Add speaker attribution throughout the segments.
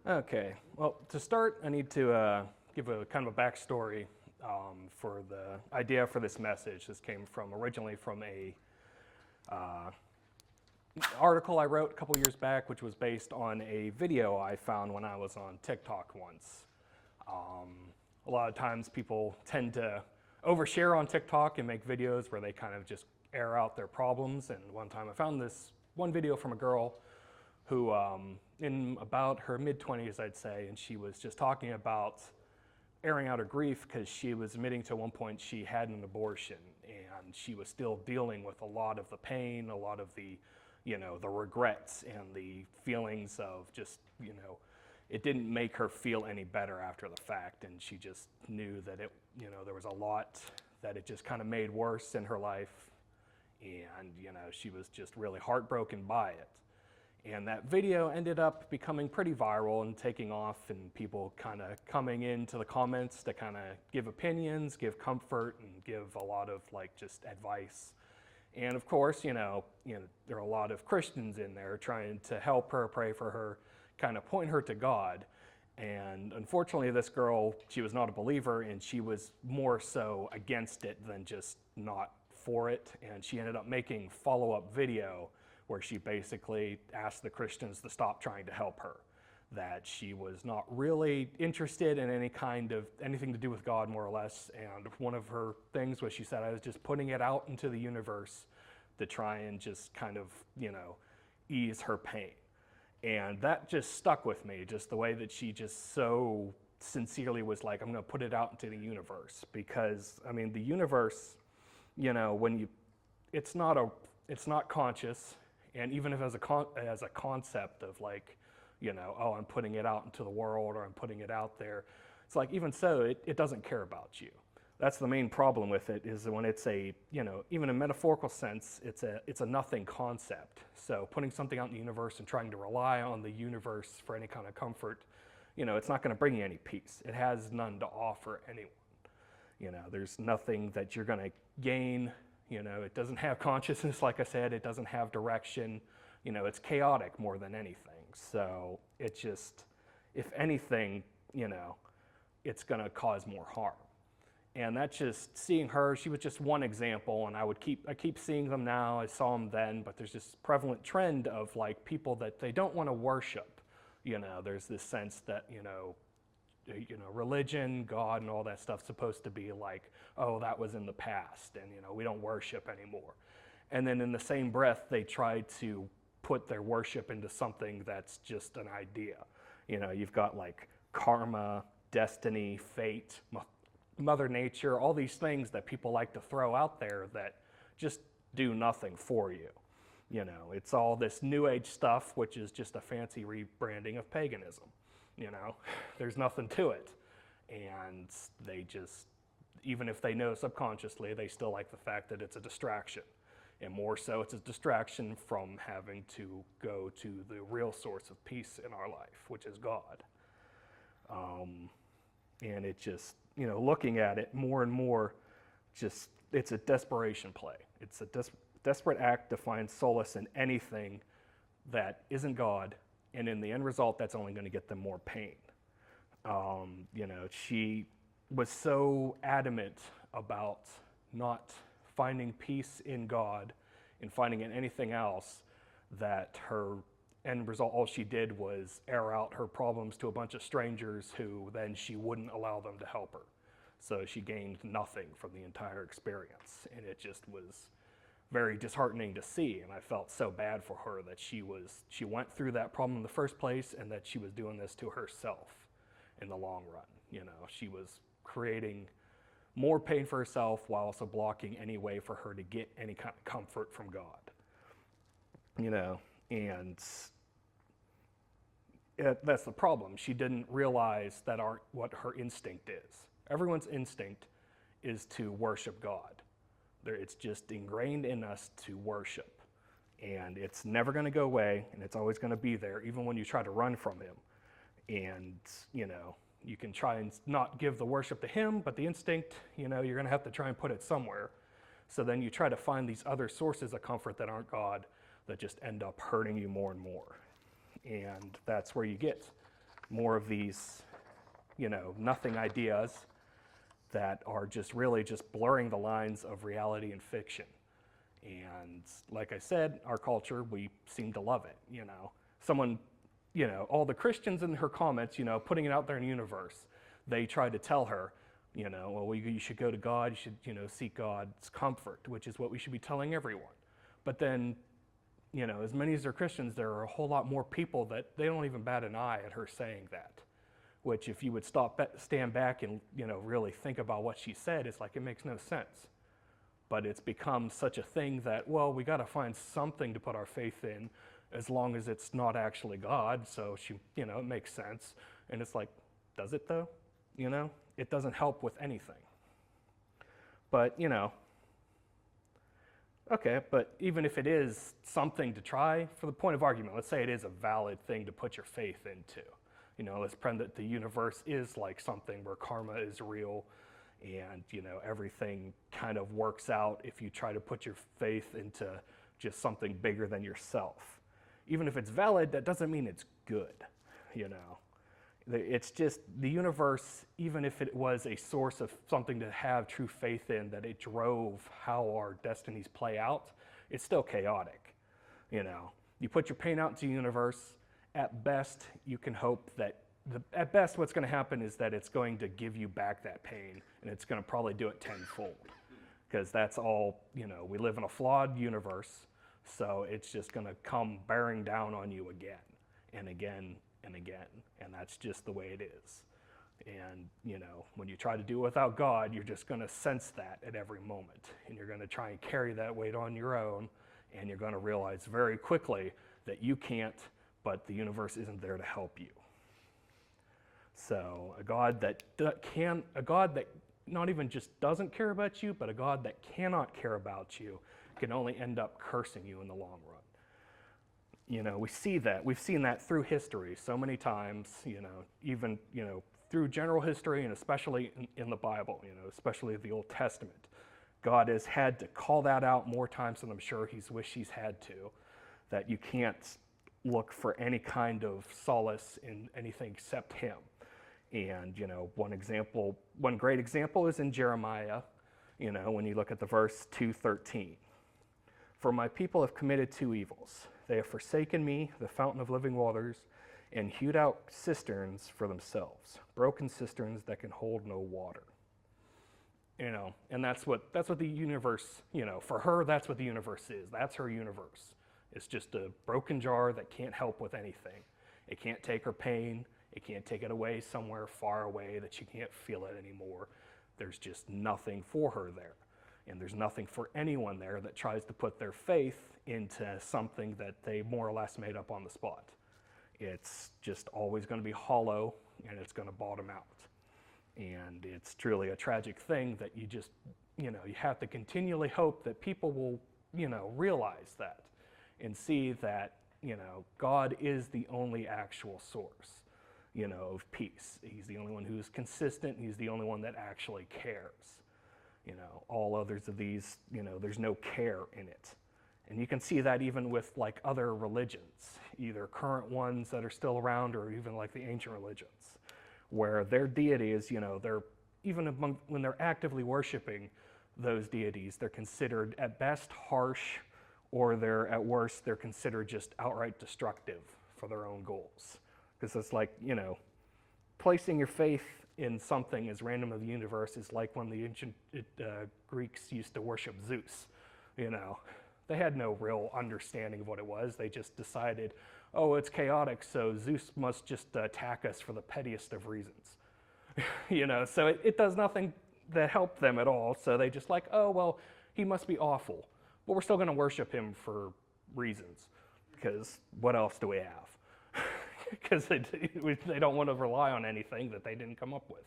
Speaker 1: Okay, well, to start, I need to give a kind of a backstory for the idea for this message. This came from originally from a article I wrote a couple years back, which was based on a video I found when I was on TikTok once. A lot of times people tend to overshare on TikTok and make videos where they kind of just air out their problems. And one time I found this one video from a girl who in about her mid-20s, I'd say, and she was just talking about airing out her grief because she was admitting to one point she had an abortion, and she was still dealing with a lot of the pain, a lot of the, the regrets and the feelings of just, it didn't make her feel any better after the fact, and she just knew that it, there was a lot that it just kind of made worse in her life, and, she was just really heartbroken by it. And that video ended up becoming pretty viral and taking off, and people kind of coming into the comments to kind of give opinions, give comfort, and give a lot of just advice. And of course, there are a lot of Christians in there trying to help her, pray for her, kind of point her to God. And unfortunately, this girl, she was not a believer, and she was more so against it than just not for it. And she ended up making follow-up video where she basically asked the Christians to stop trying to help her, that she was not really interested in anything to do with God, more or less. And one of her things was she said, I was just putting it out into the universe to try and just kind of, ease her pain. And that just stuck with me, just the way that she just so sincerely was like, I'm gonna put it out into the universe. Because, the universe, it's not conscious. And even if as a concept of oh, I'm putting it out into the world, or I'm putting it out there, it's like, even so, it doesn't care about you. That's the main problem with it, is when it's even a metaphorical sense, it's a nothing concept. So putting something out in the universe and trying to rely on the universe for any kind of comfort, it's not going to bring you any peace. It has none to offer anyone. There's nothing that you're going to gain. It doesn't have consciousness, like I said. It doesn't have direction. It's chaotic more than anything. So it just, if anything, it's going to cause more harm. And that's just seeing her. She was just one example, and I keep seeing them now. I saw them then, but there's this prevalent trend of people that they don't want to worship. There's this sense that religion, God, and all that stuff's supposed to be oh, that was in the past, and we don't worship anymore. And then in the same breath, they try to put their worship into something that's just an idea. You've got karma, destiny, fate, Mother Nature, all these things that people like to throw out there that just do nothing for you. It's all this New Age stuff, which is just a fancy rebranding of paganism. There's nothing to it. And they just, even if they know subconsciously, they still like the fact that it's a distraction. And more so, it's a distraction from having to go to the real source of peace in our life, which is God. And it just, looking at it more and more, just, it's a desperation play. It's a desperate act to find solace in anything that isn't God. And in the end result, that's only going to get them more pain. She was so adamant about not finding peace in God and finding in anything else that her end result, all she did was air out her problems to a bunch of strangers who then she wouldn't allow them to help her. So she gained nothing from the entire experience. And it just was very disheartening to see, and I felt so bad for her that she went through that problem in the first place, and that she was doing this to herself in the long run. She was creating more pain for herself while also blocking any way for her to get any kind of comfort from God. And that's the problem. She didn't realize that what her instinct is. Everyone's instinct is to worship God. It's just ingrained in us to worship. And it's never going to go away, and it's always going to be there, even when you try to run from him. And, you can try and not give the worship to him, but the instinct, you're going to have to try and put it somewhere. So then you try to find these other sources of comfort that aren't God, that just end up hurting you more and more. And that's where you get more of these, nothing ideas that are just really just blurring the lines of reality and fiction. And like I said, our culture, we seem to love it, Someone, all the Christians in her comments, putting it out there in the universe, they try to tell her, well, you should go to God, you should, seek God's comfort, which is what we should be telling everyone. But then, as many as are Christians, there are a whole lot more people that they don't even bat an eye at her saying that. Which, if you would stand back and, really think about what she said, it's like it makes no sense. But it's become such a thing that, well, we got to find something to put our faith in, as long as it's not actually God. So it makes sense. And it's like, does it though? It doesn't help with anything. But, okay, but even if it is something to try, for the point of argument, let's say it is a valid thing to put your faith into. Let's pretend that the universe is like something where karma is real and, everything kind of works out if you try to put your faith into just something bigger than yourself. Even if it's valid, that doesn't mean it's good, It's just the universe, even if it was a source of something to have true faith in, that it drove how our destinies play out, it's still chaotic, You put your pain out into the universe, at best, you can hope that, at best, what's going to happen is that it's going to give you back that pain, and it's going to probably do it tenfold, because that's all, we live in a flawed universe, so it's just going to come bearing down on you again, and again, and again, and that's just the way it is. And, when you try to do it without God, you're just going to sense that at every moment, and you're going to try and carry that weight on your own, and you're going to realize very quickly that you can't, but the universe isn't there to help you. So a God that not even just doesn't care about you, but a God that cannot care about you can only end up cursing you in the long run. We see that. We've seen that through history so many times, even, through general history and especially in the Bible, especially the Old Testament. God has had to call that out more times than I'm sure he's wished he's had to, that you can't look for any kind of solace in anything except him. And, one great example is in Jeremiah, when you look at the verse 2:13. For my people have committed two evils. They have forsaken me, the fountain of living waters, and hewed out cisterns for themselves, broken cisterns that can hold no water. And that's what the universe, for her, that's what the universe is. That's her universe. It's just a broken jar that can't help with anything. It can't take her pain. It can't take it away somewhere far away that she can't feel it anymore. There's just nothing for her there. And there's nothing for anyone there that tries to put their faith into something that they more or less made up on the spot. It's just always going to be hollow, and it's going to bottom out. And it's truly a tragic thing that you just, you have to continually hope that people will, realize that and see that, God is the only actual source, of peace. He's the only one who's consistent. He's the only one that actually cares. All others of these, there's no care in it. And you can see that even with like other religions, either current ones that are still around or even like the ancient religions, where their deities, they're even when they're actively worshiping those deities, they're considered at best harsh, or at worst, they're considered just outright destructive for their own goals. Because it's like, placing your faith in something as random as the universe is like when the ancient Greeks used to worship Zeus. They had no real understanding of what it was. They just decided, oh, it's chaotic, so Zeus must just attack us for the pettiest of reasons. So it does nothing to help them at all. So they just like, oh, well, he must be awful. But we're still going to worship him for reasons, because what else do we have? Because they don't want to rely on anything that they didn't come up with.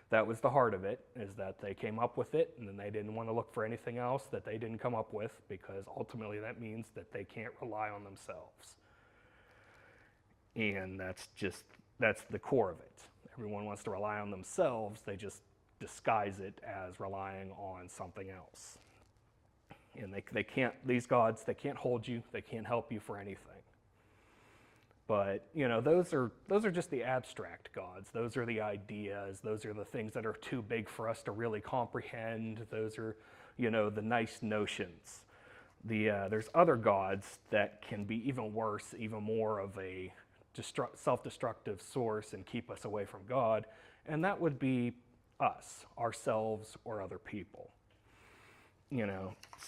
Speaker 1: That was the heart of it, is that they came up with it, and then they didn't want to look for anything else that they didn't come up with, because ultimately that means that they can't rely on themselves. And that's the core of it. Everyone wants to rely on themselves, they just disguise it as relying on something else. And they can't, these gods, they can't hold you, they can't help you for anything. But those are just the abstract gods. Those are the ideas. Those are the things that are too big for us to really comprehend. Those are, the nice notions. There's other gods that can be even worse, even more of a self-destructive source and keep us away from God, and that would be us, ourselves, or other people.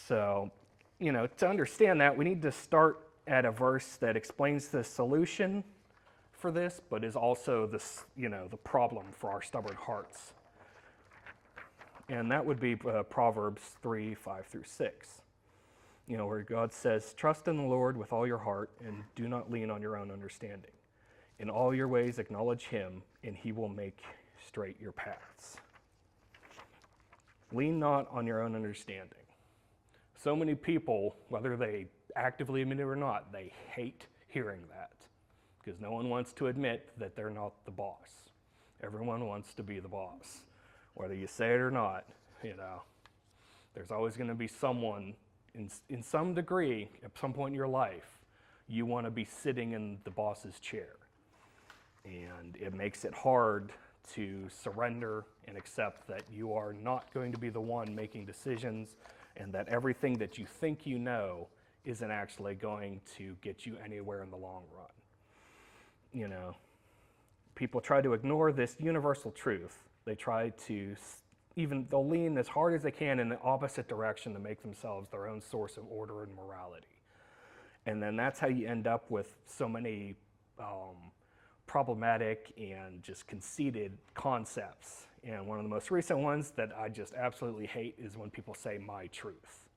Speaker 1: So, to understand that, we need to start at a verse that explains the solution for this, but is also the problem for our stubborn hearts. And that would be Proverbs 3:5-6. Where God says, "Trust in the Lord with all your heart and do not lean on your own understanding. In all your ways acknowledge him, and he will make straight your paths." Lean not on your own understanding. So many people, whether they actively admit it or not, they hate hearing that because no one wants to admit that they're not the boss. Everyone wants to be the boss. Whether you say it or not, there's always going to be someone in some degree, at some point in your life, you want to be sitting in the boss's chair. And it makes it hard to surrender and accept that you are not going to be the one making decisions, and that everything that you think you know isn't actually going to get you anywhere in the long run. People try to ignore this universal truth. They try to, they'll lean as hard as they can in the opposite direction to make themselves their own source of order and morality. And then that's how you end up with so many problematic and just conceited concepts. And one of the most recent ones that I just absolutely hate is when people say "my truth."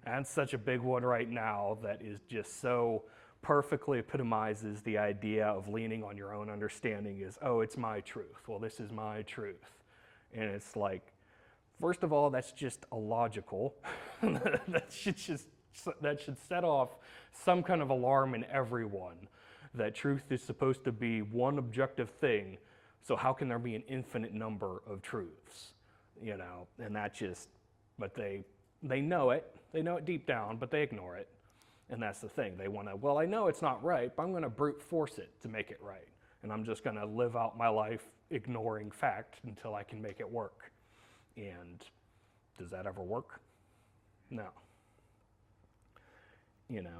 Speaker 1: And such a big one right now that is just so perfectly epitomizes the idea of leaning on your own understanding is, oh, it's my truth. Well, this is my truth. And it's like, first of all, that's just illogical. that should set off some kind of alarm in everyone, that truth is supposed to be one objective thing, so how can there be an infinite number of truths? And that just, but they know it deep down, but they ignore it. And that's the thing, they want to, well, I know it's not right, but I'm going to brute force it to make it right. And I'm just going to live out my life ignoring fact until I can make it work. And does that ever work? No.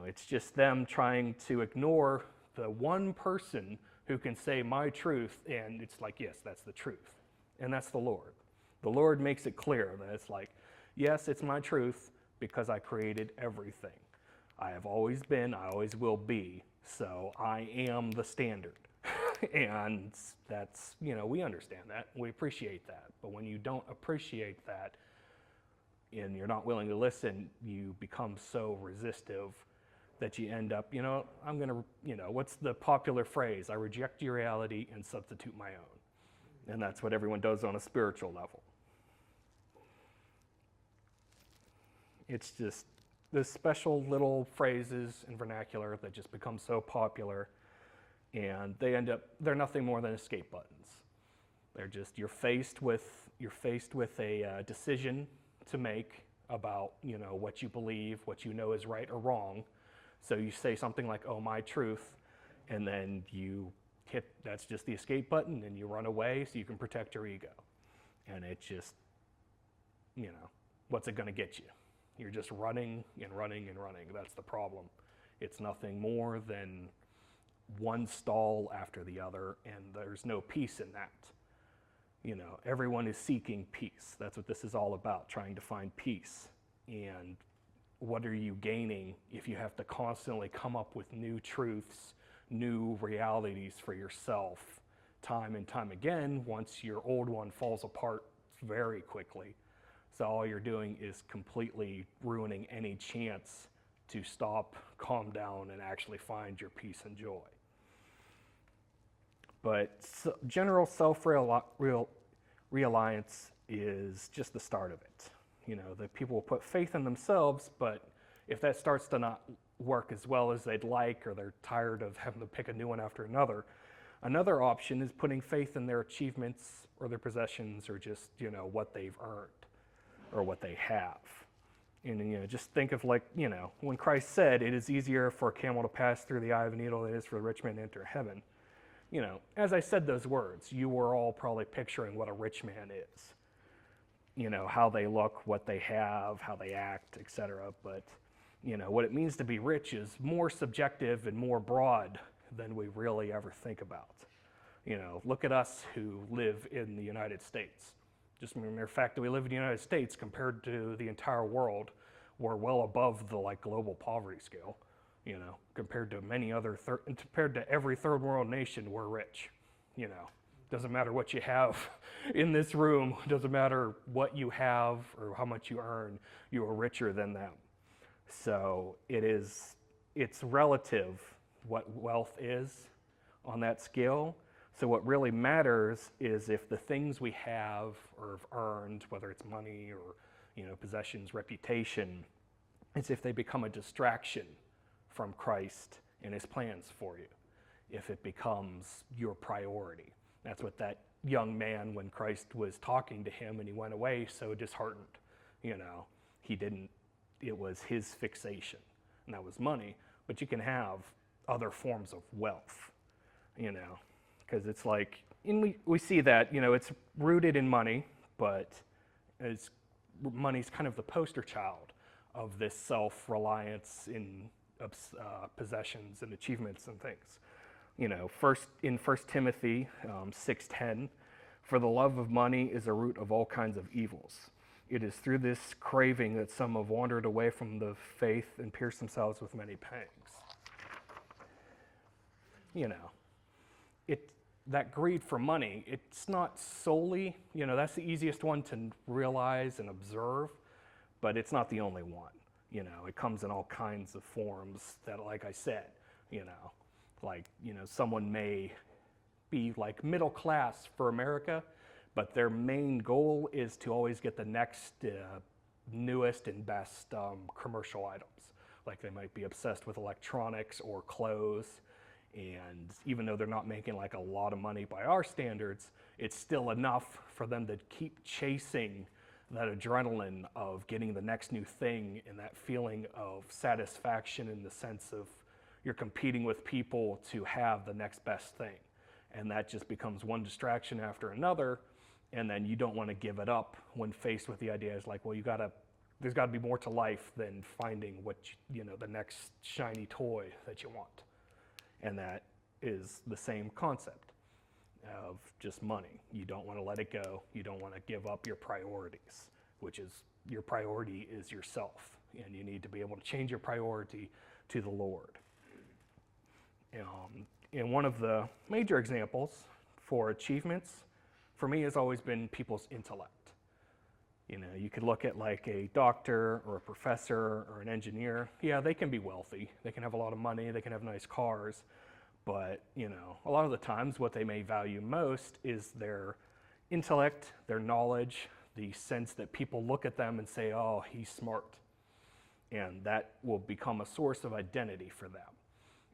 Speaker 1: It's just them trying to ignore the one person who can say "my truth," and it's like, yes, that's the truth. And that's the Lord. The Lord makes it clear that it's like, yes, it's my truth because I created everything. I have always been, I always will be, so I am the standard. And that's, we understand that, we appreciate that. But when you don't appreciate that and you're not willing to listen, you become so resistive that you end up, I'm going to, what's the popular phrase? I reject your reality and substitute my own. And that's what everyone does on a spiritual level. It's just the special little phrases and vernacular that just become so popular, and they're nothing more than escape buttons. They're just, you're faced with a decision to make about, what you believe, what you know is right or wrong. So you say something like, oh, my truth, and then you hit, that's just the escape button, and you run away so you can protect your ego. And it just, what's it going to get you? You're just running and running and running. That's the problem. It's nothing more than one stall after the other, and there's no peace in that. Everyone is seeking peace. That's what this is all about, trying to find peace. And what are you gaining if you have to constantly come up with new truths, new realities for yourself, time and time again, once your old one falls apart very quickly? So all you're doing is completely ruining any chance to stop, calm down, and actually find your peace and joy. But general self-reliance is just the start of it. The people will put faith in themselves, but if that starts to not work as well as they'd like, or they're tired of having to pick a new one after another option is putting faith in their achievements or their possessions or just, what they've earned or what they have. And just think of when Christ said, it is easier for a camel to pass through the eye of a needle than it is for a rich man to enter heaven. As I said those words, you were all probably picturing what a rich man is. How they look, what they have, how they act, etc. But, what it means to be rich is more subjective and more broad than we really ever think about. Look at us who live in the United States. Just the fact that we live in the United States compared to the entire world, we're well above the global poverty scale. Compared to compared to every third world nation, we're rich. Doesn't matter what you have in this room, doesn't matter what you have or how much you earn, you are richer than them. So it's relative what wealth is on that scale. So what really matters is if the things we have or have earned, whether it's money or possessions, reputation, it's if they become a distraction from Christ and his plans for you, if it becomes your priority. That's what that young man, when Christ was talking to him and he went away so disheartened, it was his fixation, and that was money. But you can have other forms of wealth, because it's and we see that, it's rooted in money, but money's kind of the poster child of this self-reliance in possessions and achievements and things. First in 1 Timothy 6:10, for the love of money is a root of all kinds of evils. It is through this craving that some have wandered away from the faith and pierced themselves with many pangs. That greed for money, it's not solely, that's the easiest one to realize and observe, but it's not the only one. It comes in all kinds of forms that, like I said, someone may be middle class for America, but their main goal is to always get the next newest and best commercial items. They might be obsessed with electronics or clothes, and even though they're not making a lot of money by our standards, it's still enough for them to keep chasing that adrenaline of getting the next new thing and that feeling of satisfaction in the sense of you're competing with people to have the next best thing. And that just becomes one distraction after another, and then you don't want to give it up when faced with the idea is there's got to be more to life than finding the next shiny toy that you want. And that is the same concept of just money. You don't want to let it go. You don't want to give up your priorities, which is your priority is yourself. And you need to be able to change your priority to the Lord. And one of the major examples for achievements for me has always been people's intellect. You could look at a doctor or a professor or an engineer. Yeah, they can be wealthy. They can have a lot of money. They can have nice cars. But, a lot of the times what they may value most is their intellect, their knowledge, the sense that people look at them and say, oh, he's smart. And that will become a source of identity for them.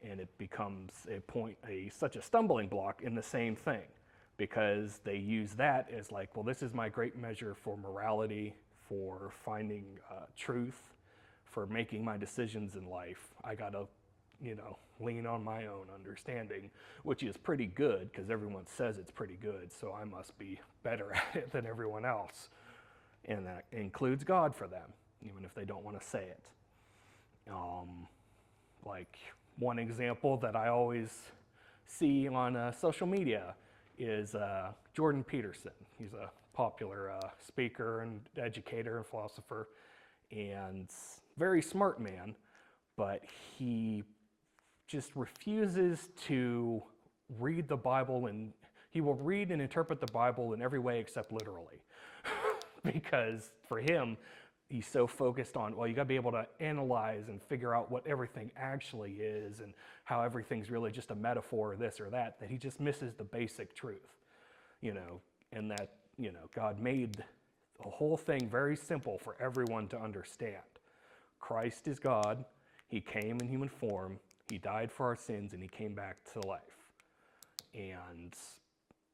Speaker 1: And it becomes such a stumbling block in the same thing, because they use that as this is my great measure for morality, for finding truth, for making my decisions in life. I gotta, lean on my own understanding, which is pretty good because everyone says it's pretty good, so I must be better at it than everyone else. And that includes God for them, even if they don't want to say it. One example that I always see on social media is Jordan Peterson. He's a popular speaker and educator and philosopher, and very smart man, but he just refuses to read the Bible, and he will read and interpret the Bible in every way except literally. Because for him, he's so focused on, you got to be able to analyze and figure out what everything actually is and how everything's really just a metaphor or this or that he just misses the basic truth, and that, God made the whole thing very simple for everyone to understand. Christ is God. He came in human form. He died for our sins, and he came back to life. And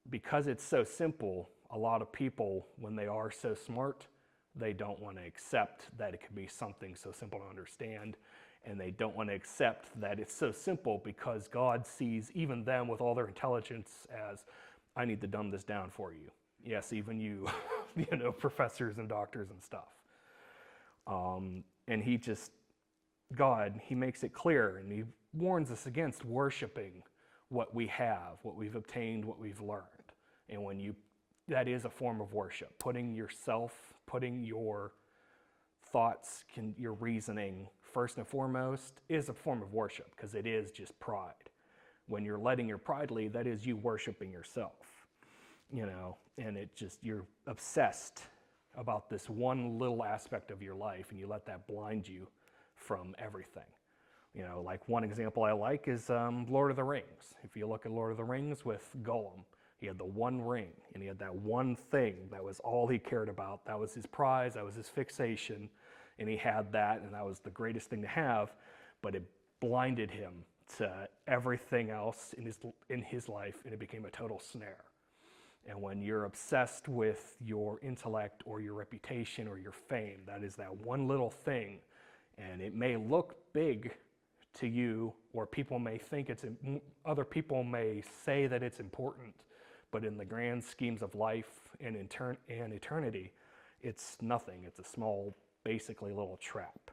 Speaker 1: because it's so simple, a lot of people, when they are so smart, They don't want to accept that it can be something so simple to understand, and they don't want to accept that it's so simple because God sees even them with all their intelligence as, I need to dumb this down for you. Yes, even you, professors and doctors and stuff. And God, he makes it clear, and he warns us against worshiping what we have, what we've obtained, what we've learned. And that is a form of worship. Putting your thoughts, your reasoning, first and foremost, is a form of worship, because it is just pride. When you're letting your pride lead, that is you worshiping yourself, and you're obsessed about this one little aspect of your life, and you let that blind you from everything. Like one example I like is Lord of the Rings. If you look at Lord of the Rings with Gollum, he had the one ring, and he had that one thing that was all he cared about. That was his prize, that was his fixation, and he had that, and that was the greatest thing to have, but it blinded him to everything else in his life, and it became a total snare. And when you're obsessed with your intellect or your reputation or your fame, that is that one little thing, and it may look big to you, or people may think other people may say that it's important, but in the grand schemes of life and eternity, it's nothing. It's a small, basically little trap.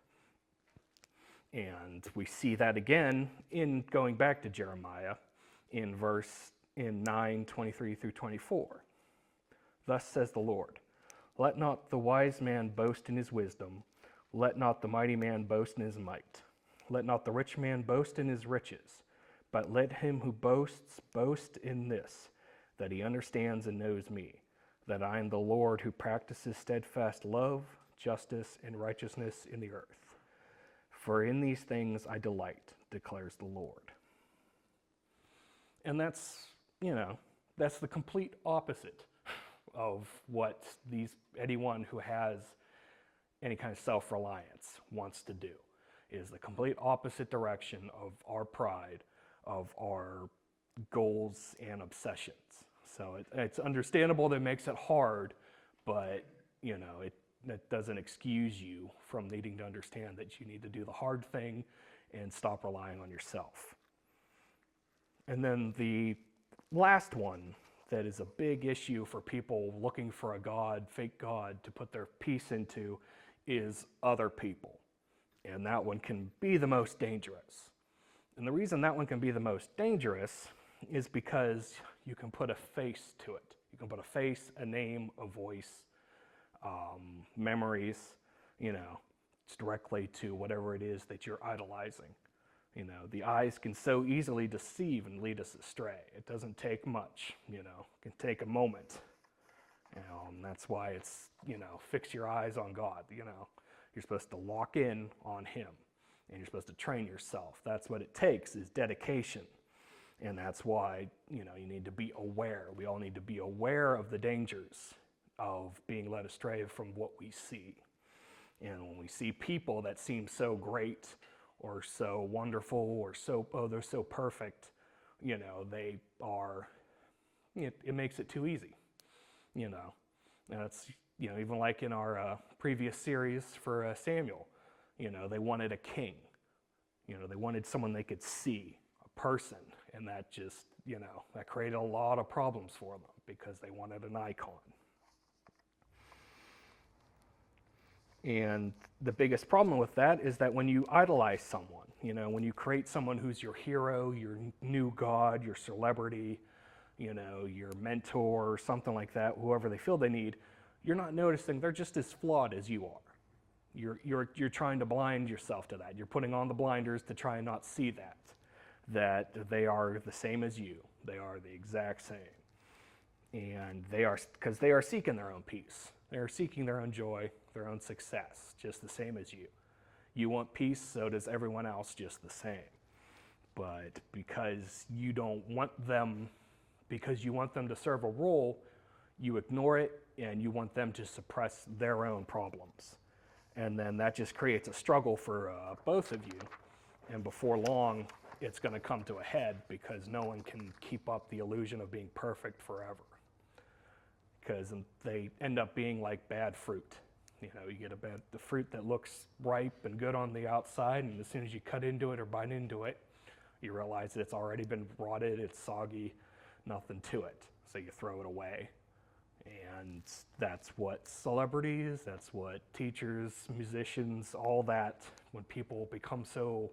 Speaker 1: And we see that again in going back to Jeremiah in 9:23 through 24. Thus says the Lord, let not the wise man boast in his wisdom, let not the mighty man boast in his might, let not the rich man boast in his riches, but let him who boasts boast in this, that he understands and knows me, that I am the Lord who practices steadfast love, justice, and righteousness in the earth. For in these things I delight, declares the Lord. And that's the complete opposite of what anyone who has any kind of self-reliance wants to do. It is the complete opposite direction of our pride, of our goals and obsessions. So it's understandable that it makes it hard, but that doesn't excuse you from needing to understand that you need to do the hard thing and stop relying on yourself. And then the last one that is a big issue for people looking for a God, fake God, to put their peace into is other people. And that one can be the most dangerous. And the reason that one can be the most dangerous is because you can put a face to it. You can put a face, a name, a voice, memories, it's directly to whatever it is that you're idolizing. The eyes can so easily deceive and lead us astray. It doesn't take much, it can take a moment. And that's why it's, fix your eyes on God. You're supposed to lock in on him, and you're supposed to train yourself. That's what it takes, is dedication. And that's why, you need to be aware. We all need to be aware of the dangers of being led astray from what we see. And when we see people that seem so great or so wonderful or they're so perfect, they are, it makes it too easy, And it's, even like in our previous series for Samuel, they wanted a king. They wanted someone they could see, a person. And that just, that created a lot of problems for them because they wanted an icon. And the biggest problem with that is that when you idolize someone, when you create someone who's your hero, your new god, your celebrity, your mentor, or something like that, whoever they feel they need, you're not noticing they're just as flawed as you are. You're trying to blind yourself to that. You're putting on the blinders to try and not see that they are the same as you. They are the exact same. And because they are seeking their own peace. They are seeking their own joy, their own success, just the same as you. You want peace, so does everyone else, just the same. But because you want them to serve a role, you ignore it, and you want them to suppress their own problems. And then that just creates a struggle for both of you. And before long, it's going to come to a head because no one can keep up the illusion of being perfect forever. Because they end up being like bad fruit. You get the fruit that looks ripe and good on the outside, and as soon as you cut into it or bite into it, you realize that it's already been rotted, it's soggy, nothing to it. So you throw it away. And that's what celebrities, that's what teachers, musicians, all that, when people become so,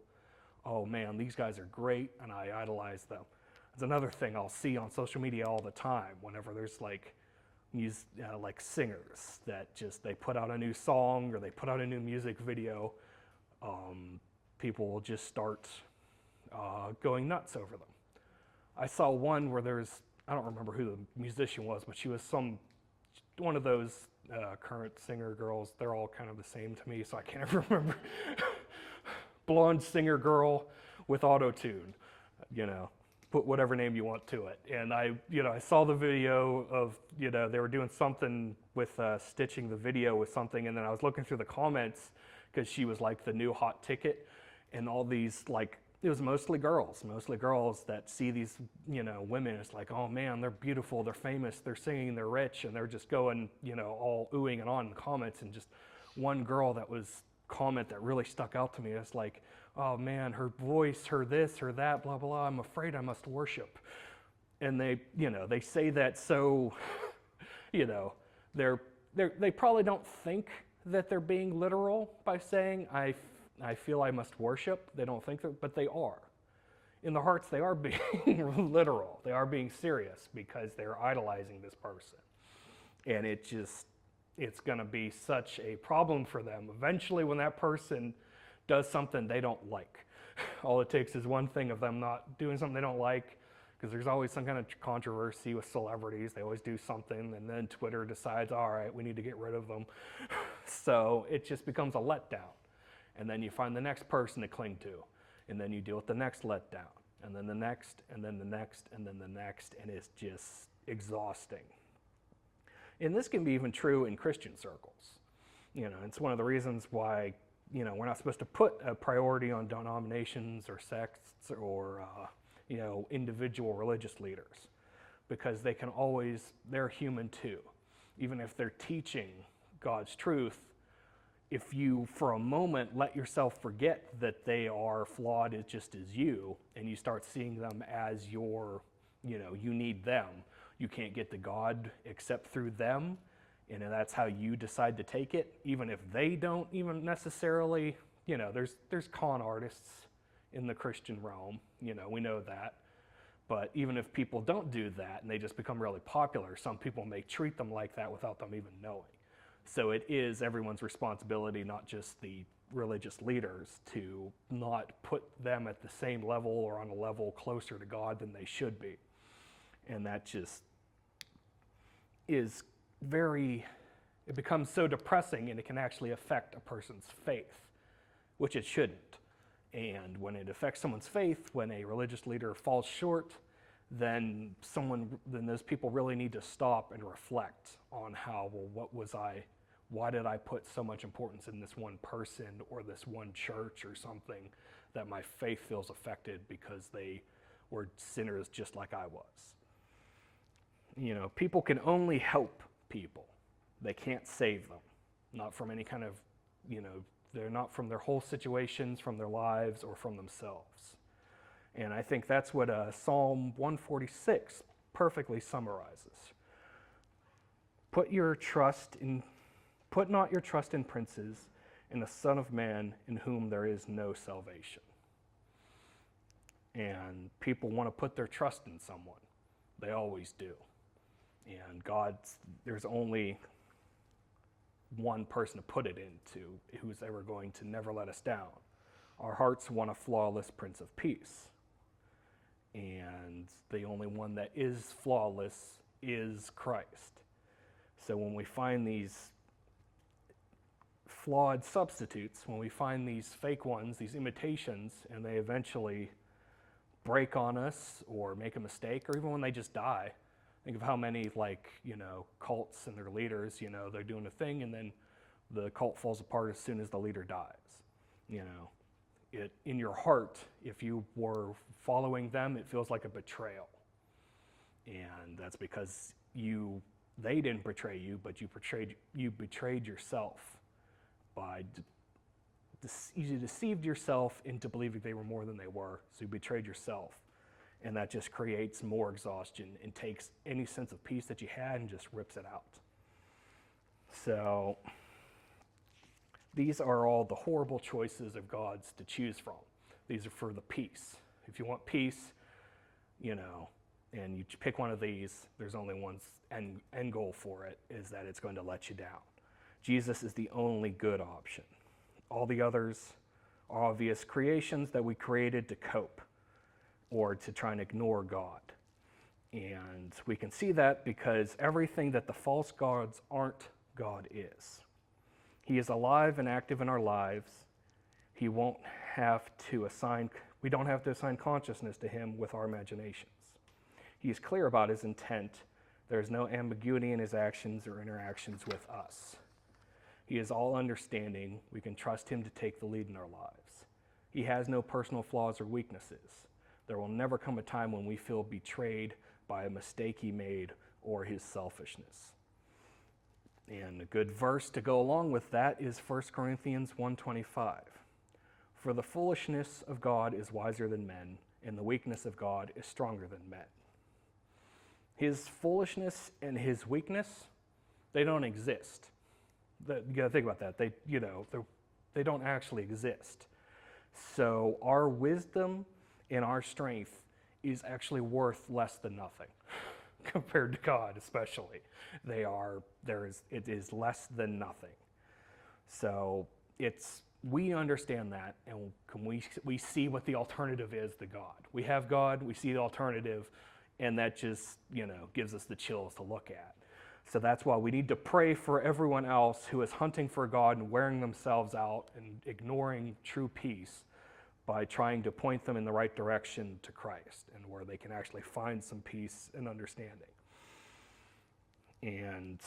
Speaker 1: oh man, these guys are great, and I idolize them. It's another thing I'll see on social media all the time, whenever there's like singers that just, they put out a new song or they put out a new music video, people will just start going nuts over them. I saw one where I don't remember who the musician was, but she was one of those current singer girls. They're all kind of the same to me, so I can't ever remember. Blonde singer girl with auto-tune, put whatever name you want to it. And I saw the video of, they were doing something with stitching the video with something, and then I was looking through the comments because she was like the new hot ticket, and all these it was mostly girls that see these, women. It's like, oh man, they're beautiful, they're famous, they're singing, they're rich, and they're just going, all oohing and on in the comments. And just one girl comment that really stuck out to me. It's like, oh man, her voice, her this, her that, blah, blah, I'm afraid I must worship. And they say that so, they probably don't think that they're being literal by saying, I feel I must worship. They don't think that, but they are. In their hearts, they are being literal. They are being serious because they're idolizing this person. And it's going to be such a problem for them eventually when that person does something they don't like. All it takes is one thing of them not doing something they don't like, because there's always some kind of controversy with celebrities. They always do something, and then Twitter decides, all right, we need to get rid of them. So it just becomes a letdown. And then you find the next person to cling to, and then you deal with the next letdown, and then the next, and then the next, and then the next, and it's just exhausting. And this can be even true in Christian circles. It's one of the reasons why, we're not supposed to put a priority on denominations or sects or, individual religious leaders, because they're human too. Even if they're teaching God's truth, if you, for a moment, let yourself forget that they are flawed just as you, and you start seeing them as you need them, you can't get to God except through them, and that's how you decide to take it, even if they don't even necessarily, there's con artists in the Christian realm, we know that. But even if people don't do that and they just become really popular, some people may treat them like that without them even knowing. So it is everyone's responsibility, not just the religious leaders, to not put them at the same level or on a level closer to God than they should be. And that just is it becomes so depressing, and it can actually affect a person's faith, which it shouldn't. And when it affects someone's faith, when a religious leader falls short, then those people really need to stop and reflect on why did I put so much importance in this one person or this one church or something, that my faith feels affected because they were sinners just like I was. People can only help people. They can't save them. Not from any kind of, they're not from their whole situations, from their lives, or from themselves. And I think that's what Psalm 146 perfectly summarizes. Put not your trust in princes, in the Son of Man, in whom there is no salvation. And people want to put their trust in someone. They always do. And there's only one person to put it into, who's ever going to never let us down. Our hearts want a flawless Prince of Peace. And the only one that is flawless is Christ. So when we find these flawed substitutes, when we find these fake ones, these imitations, and they eventually break on us or make a mistake, or even when they just die. Think of how many cults and their leaders, they're doing a thing and then the cult falls apart as soon as the leader dies. In your heart, if you were following them, it feels like a betrayal. And that's because they didn't betray you, but you betrayed yourself You deceived yourself into believing they were more than they were, so you betrayed yourself. And that just creates more exhaustion and takes any sense of peace that you had and just rips it out. So these are all the horrible choices of God's to choose from. These are for the peace. If you want peace, and you pick one of these, there's only one end goal for it, is that it's going to let you down. Jesus is the only good option. All the others are obvious creations that we created to cope or to try and ignore God. And we can see that because everything that the false gods aren't, God is. He is alive and active in our lives. We don't have to assign consciousness to him with our imaginations. He is clear about his intent. There is no ambiguity in his actions or interactions with us. He is all understanding. We can trust him to take the lead in our lives. He has no personal flaws or weaknesses. There will never come a time when we feel betrayed by a mistake he made or his selfishness. And a good verse to go along with that is 1 Corinthians 1:25. For the foolishness of God is wiser than men, and the weakness of God is stronger than men. His foolishness and his weakness, they don't exist. You got to think about that. They don't actually exist. So our wisdom and our strength is actually worth less than nothing compared to God, especially. It is less than nothing. So we understand that, and we see what the alternative is to God. We have God, we see the alternative, and that just gives us the chills to look at. So that's why we need to pray for everyone else who is hunting for God and wearing themselves out and ignoring true peace by trying to point them in the right direction to Christ and where they can actually find some peace and understanding. And,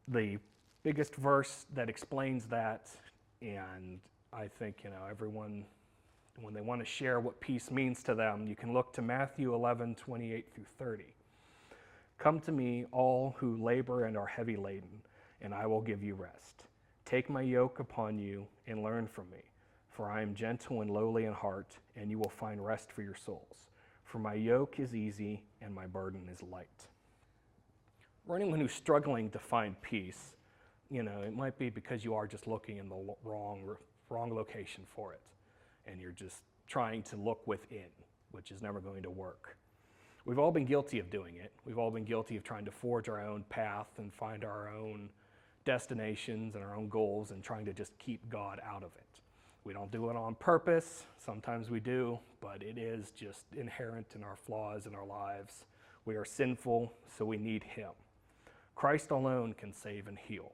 Speaker 1: the biggest verse that explains that, and I think, everyone, when they want to share what peace means to them, you can look to Matthew 11:28-30. Come to me, all who labor and are heavy laden, and I will give you rest. Take my yoke upon you and learn from me, for I am gentle and lowly in heart, and you will find rest for your souls. For my yoke is easy and my burden is light. For anyone who's struggling to find peace, it might be because you are just looking in the wrong location for it, and you're just trying to look within, which is never going to work. We've all been guilty of doing it. We've all been guilty of trying to forge our own path and find our own destinations and our own goals and trying to just keep God out of it. We don't do it on purpose. Sometimes we do, but it is just inherent in our flaws in our lives. We are sinful, so we need him. Christ alone can save and heal.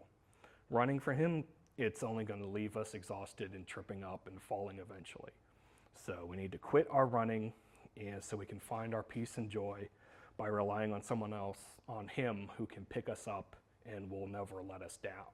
Speaker 1: Running for him, it's only going to leave us exhausted and tripping up and falling eventually. So we need to quit our running, and so we can find our peace and joy by relying on someone else, on him who can pick us up and will never let us down.